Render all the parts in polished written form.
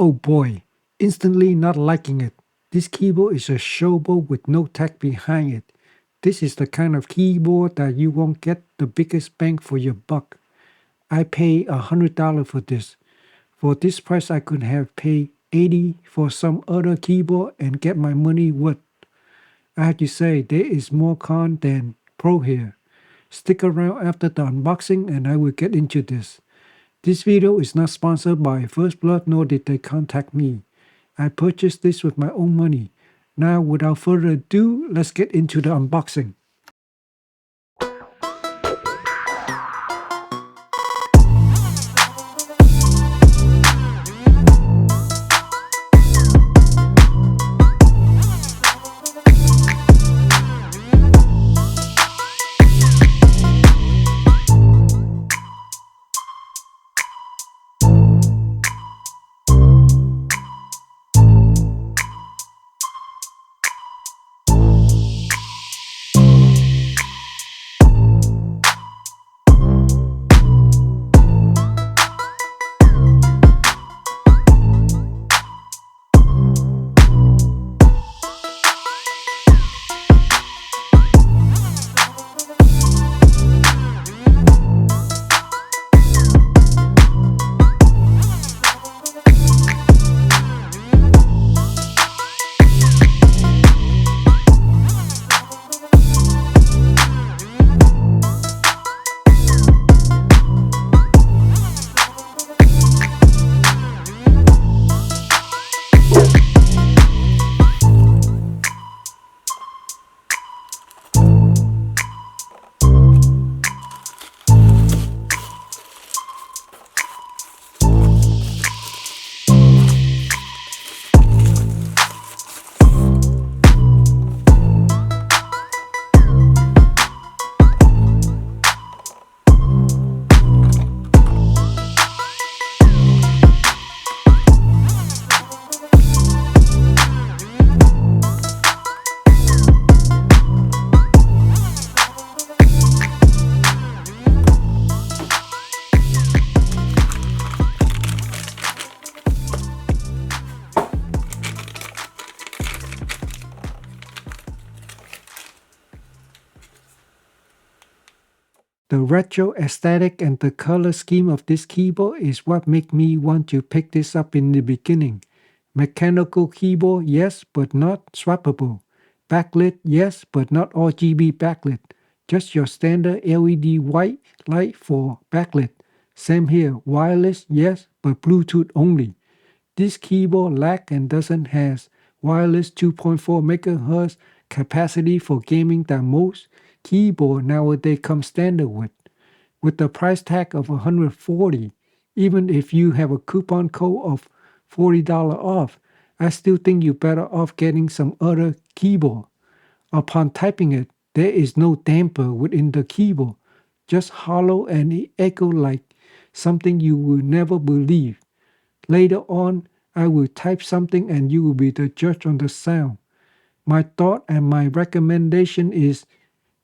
Oh boy, instantly not liking it. This keyboard is a showboat with no tech behind it. This is the kind of keyboard that you won't get the biggest bang for your buck. I pay $100 for this. For this price I could have paid 80 for some other keyboard and get my money worth. I have to say there is more con than pro here. Stick around after the unboxing and I will get into this. This video is not sponsored by FirstBlood nor did they contact me. I purchased this with my own money. Now without further ado, let's get into the unboxing. The retro aesthetic and the color scheme of this keyboard is what make me want to pick this up in the beginning. Mechanical keyboard, yes, but not swappable. Backlit, yes, but not RGB backlit. Just your standard LED white light for backlit. Same here, wireless, yes, but Bluetooth only. This keyboard lacks and doesn't have wireless 2.4 MHz capacity for gaming that most keyboard nowadays come standard with. With the price tag of $140, even if you have a coupon code of $40 off, I still think you're better off getting some other keyboard. Upon typing it, there is no damper within the keyboard, just hollow and it echoes like something you will never believe. Later on, I will type something and you will be the judge on the sound. My thought and my recommendation is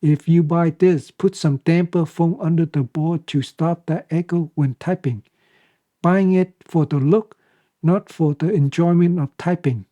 if you buy this, put some damper foam under the board to stop the echo when typing. Buying it for the look, not for the enjoyment of typing.